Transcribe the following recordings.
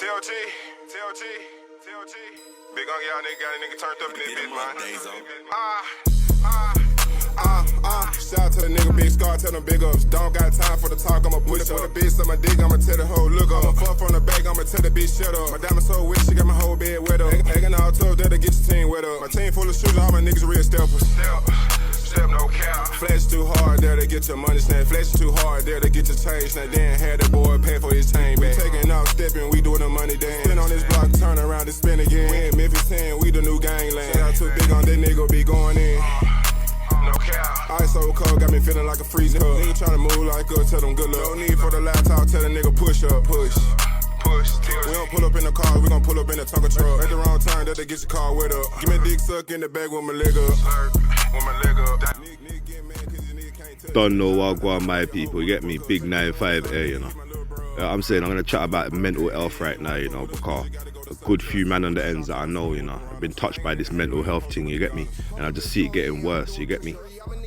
TLG. Big on y'all nigga, got a nigga turned up in this bitch, man. Shout out to the nigga Big Scar, tell them big ups. Don't got time for the talk, I'ma push up. Put a bitch on my dick, I'ma tell the whole look up. I'ma fuck from the back, I'ma tell the bitch shut up. My diamond so wet, she got my whole bed wet up. Hanging all tough, that'll get your team wet up. My team full of shooters, all my niggas real steppers. Step no cap. Flash too hard, there to get your money snatched. Flash too hard, there to get your change. Now then had the boy pay for his chain back. We taking off, stepping, we doing the money dance. Spin on this block, turn around and spin again. We in Memphis 10, we the new gangland. Shout out too big on that nigga, be going in. No cap. Ice so cold, got me feeling like a freezing hug. Nigga tryna move like us, tell them good luck. No need for the laptop, tell the nigga push up, push. We don't pull up in the car, we gon' pull up in the Tonka truck. At the wrong time, that'll get your car wet up. Give me a dick suck in the bag with my leg up. Don't know what go on, my people, you get me? Big 9-5 here, you know. I'm saying I'm gonna chat about mental health right now, you know, because a good few man on the ends that I know, you know, I've been touched by this mental health thing, you get me? And I just see it getting worse, you get me?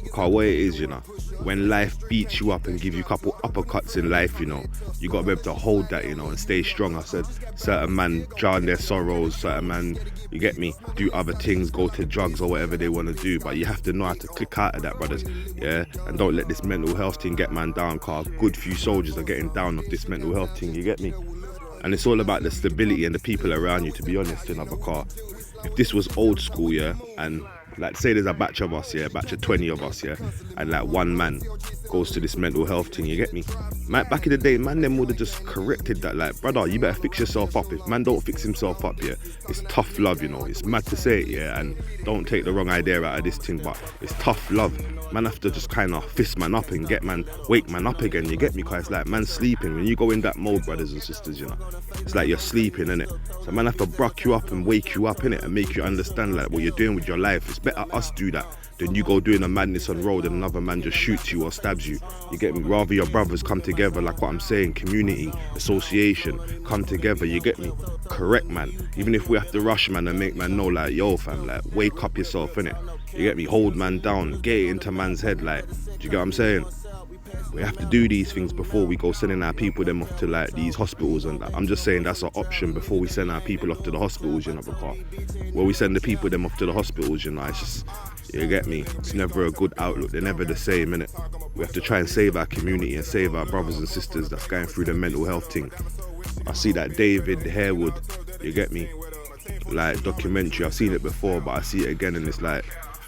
Because what it is, you know, when life beats you up and give you a couple uppercuts in life, you know, you gotta be able to hold that, you know, and stay strong. I said certain man drown their sorrows, certain man, you get me, do other things, go to drugs or whatever they want to do, but you have to know how to click out of that, brothers, yeah? And don't let this mental health thing get man down, cause a good few soldiers are getting down off this mental health thing, you get me? And it's all about the stability and the people around you, to be honest, you know, because if this was old school, yeah, and like say there's a batch of us, yeah, a batch of 20 of us, yeah, and like one man goes to this mental health thing, you get me? Man, back in the day, man, them would have just corrected that, like, brother, you better fix yourself up. If man don't fix himself up, yeah, it's tough love, you know. It's mad to say it, yeah, and don't take the wrong idea out of this thing, but it's tough love. Man have to just kind of fist man up and wake man up again, you get me? Because it's like man sleeping. When you go in that mode, brothers and sisters, you know, it's like you're sleeping, innit? So man have to bruck you up and wake you up, innit, and make you understand like what you're doing with your life. It's better us do that than you go doing a madness on road and another man just shoots you or stabs you. You get me? Rather your brothers come together, like what I'm saying, community, association, come together, you get me? Correct, man. Even if we have to rush, man, and make man know, like, yo, fam, like, wake up yourself, innit? You get me? Hold man down, get it into man's head, like, do you get what I'm saying? We have to do these things before we go sending our people them off to like these hospitals and that. I'm just saying that's an option before we send our people off to the hospitals, you know, because when we send the people them off to the hospitals, you know, it's just, you get me? It's never a good outlook. They're never the same, innit? We have to try and save our community and save our brothers and sisters that's going through the mental health thing. I see that David Harewood, you get me? Like documentary, I've seen it before, but I see it again and it's like,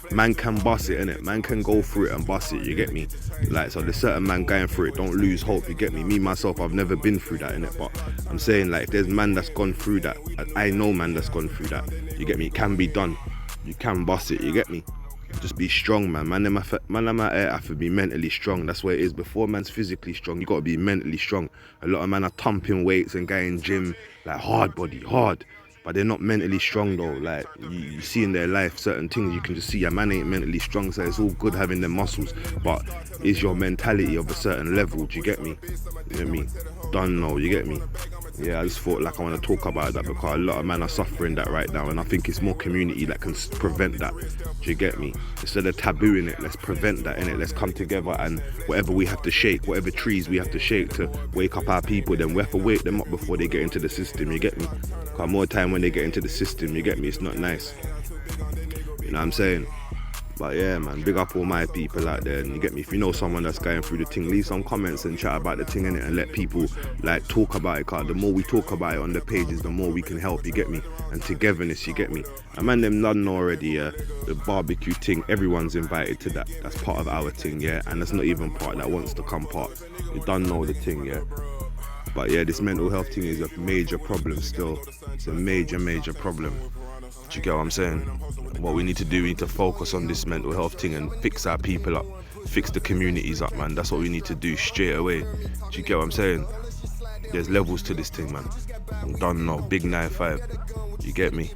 man can bust it, innit? Man can go through it and bust it, you get me? Like, so there's certain man going through it, don't lose hope, you get me? Me, myself, I've never been through that, innit? But I'm saying, like, if there's man that's gone through that, I know man that's gone through that, you get me? It can be done. You can bust it, you get me? Just be strong, man. Man, them have to be mentally strong. That's what it is. Before man's physically strong, you got to be mentally strong. A lot of men are thumping weights and going gym, like hard body, hard. But they're not mentally strong though. Like you see in their life certain things, you can just see a man ain't mentally strong, so it's all good having them muscles, but is your mentality of a certain level? Do you get me? You get me? Don't know, you get me? Yeah, I just thought like I want to talk about that because a lot of men are suffering that right now, and I think it's more community that can prevent that. Do you get me? Instead of tabooing it, let's prevent that, innit? Let's come together and whatever we have to shake, whatever trees we have to shake to wake up our people, then we have to wake them up before they get into the system, you get me? Because more time when they get into the system, you get me, it's not nice. You know what I'm saying? But yeah, man, big up all my people out there, and you get me, if you know someone that's going through the thing, leave some comments and chat about the thing, innit, and let people like talk about it, cause the more we talk about it on the pages, the more we can help, you get me? And togetherness, you get me? And man, them none already, yeah, the barbecue thing, everyone's invited to that. That's part of our thing, yeah, and that's not even part that wants to come part. You don't know the thing, yeah. But yeah, this mental health thing is a major problem still. It's a major, major problem. Do you get what I'm saying? What we need to do, we need to focus on this mental health thing and fix our people up, fix the communities up, man. That's what we need to do straight away. Do you get what I'm saying? There's levels to this thing, man. I don't know, big 9-5. You get me?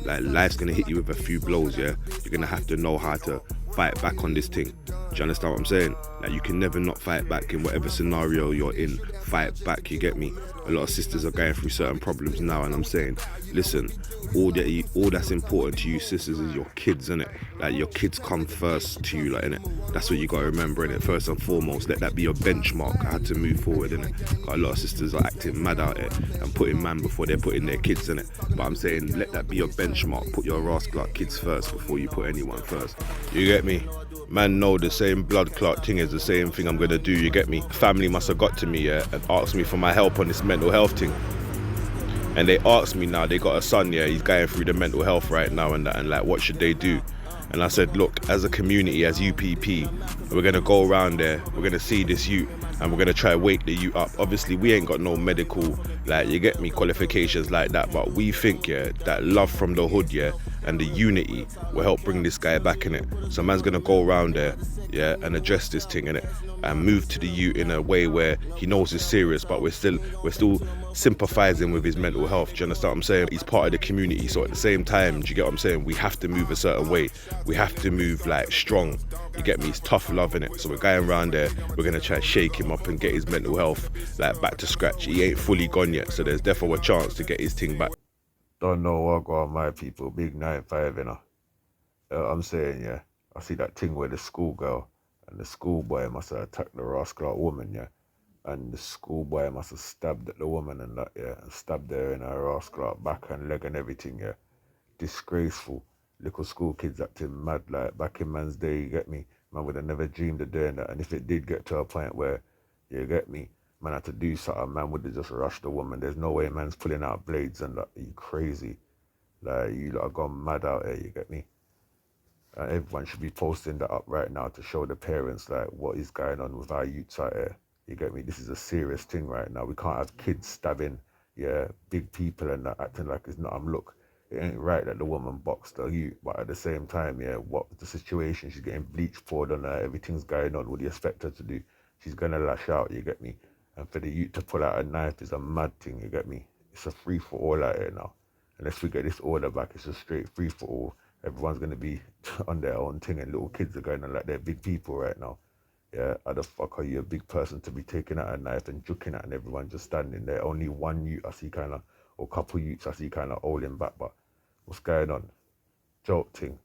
Like life's gonna hit you with a few blows, yeah? You're gonna have to know how to fight back on this thing. Do you understand what I'm saying? Like, you can never not fight back in whatever scenario you're in. Fight back, you get me? A lot of sisters are going through certain problems now, and I'm saying, listen, all that's important to you sisters is your kids, innit? Like, your kids come first to you, like, innit? That's what you gotta remember, innit? First and foremost, let that be your benchmark. I had to move forward, innit? Got a lot of sisters are acting mad out here and putting man before they're putting their kids, innit? But I'm saying, let that be your benchmark. Put your rascal kids first before you put anyone first. You get me? Man, know the same blood clot thing is the same thing I'm gonna do, you get me? Family must have got to me, yeah, and asked me for my help on this mental health thing. And they asked me now, they got a son, yeah, he's going through the mental health right now and that, and like, what should they do? And I said, look, as a community, as UPP, we're gonna go around there, we're gonna see this youth, and we're gonna try to wake the youth up. Obviously, we ain't got no medical, like, you get me, qualifications like that, but we think, yeah, that love from the hood, yeah, and the unity will help bring this guy back in it. So man's gonna go around there, yeah, and address this thing in it, and move to the youth in a way where he knows it's serious, but we're still sympathizing with his mental health. Do you understand what I'm saying? He's part of the community, so at the same time, do you get what I'm saying? We have to move a certain way. We have to move like strong. You get me? It's tough love in it. So we're going around there. We're gonna try to shake him up and get his mental health like back to scratch. He ain't fully gone yet, so there's definitely a chance to get his thing back. Don't know what go on, my people. Big 9-5, you know. I'm saying, yeah. I see that thing where the schoolgirl and the schoolboy must have attacked the rascal woman, yeah. And the schoolboy must have stabbed at the woman and that, yeah. And stabbed her in her rascal back and leg and everything, yeah. Disgraceful. Little school kids acting mad, like back in man's day, you get me? Man would have never dreamed of doing that. And if it did get to a point where, you get me, man had to do something, man would have just rushed the woman. There's no way man's pulling out blades and that. You crazy. Like, you lot are gone mad out here, you get me? And everyone should be posting that up right now to show the parents, like, what is going on with our youths out here. You get me? This is a serious thing right now. We can't have kids stabbing, yeah, big people and that, acting like it's not. Look, it ain't right that the woman boxed the youth, but at the same time, yeah, what the situation? She's getting bleach poured on her, everything's going on. What do you expect her to do? She's gonna lash out, you get me? And for the youth to pull out a knife is a mad thing, you get me? It's a free for all out here now. Unless we get this order back, it's a straight free for all. Everyone's gonna be on their own thing, and little kids are going on like they're big people right now. Yeah, how the fuck are you a big person to be taking out a knife and juking at, and everyone just standing there? Only one youth I see kind of, or couple youths I see kind of holding back, but what's going on? Joke thing.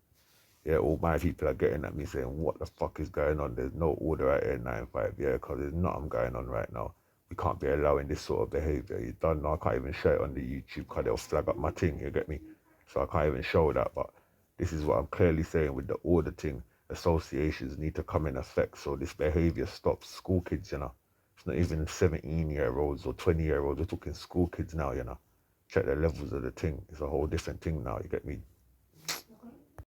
Yeah, all my people are getting at me saying, what the fuck is going on? There's no order out here 9-5, yeah, because there's nothing going on right now. We can't be allowing this sort of behaviour. You don't know, I can't even share it on the YouTube because they'll flag up my thing, you get me? So I can't even show that, but this is what I'm clearly saying with the order thing. Associations need to come in effect so this behaviour stops. School kids, you know. It's not even 17-year-olds or 20-year-olds. We're talking school kids now, you know. Check the levels of the thing. It's a whole different thing now, you get me?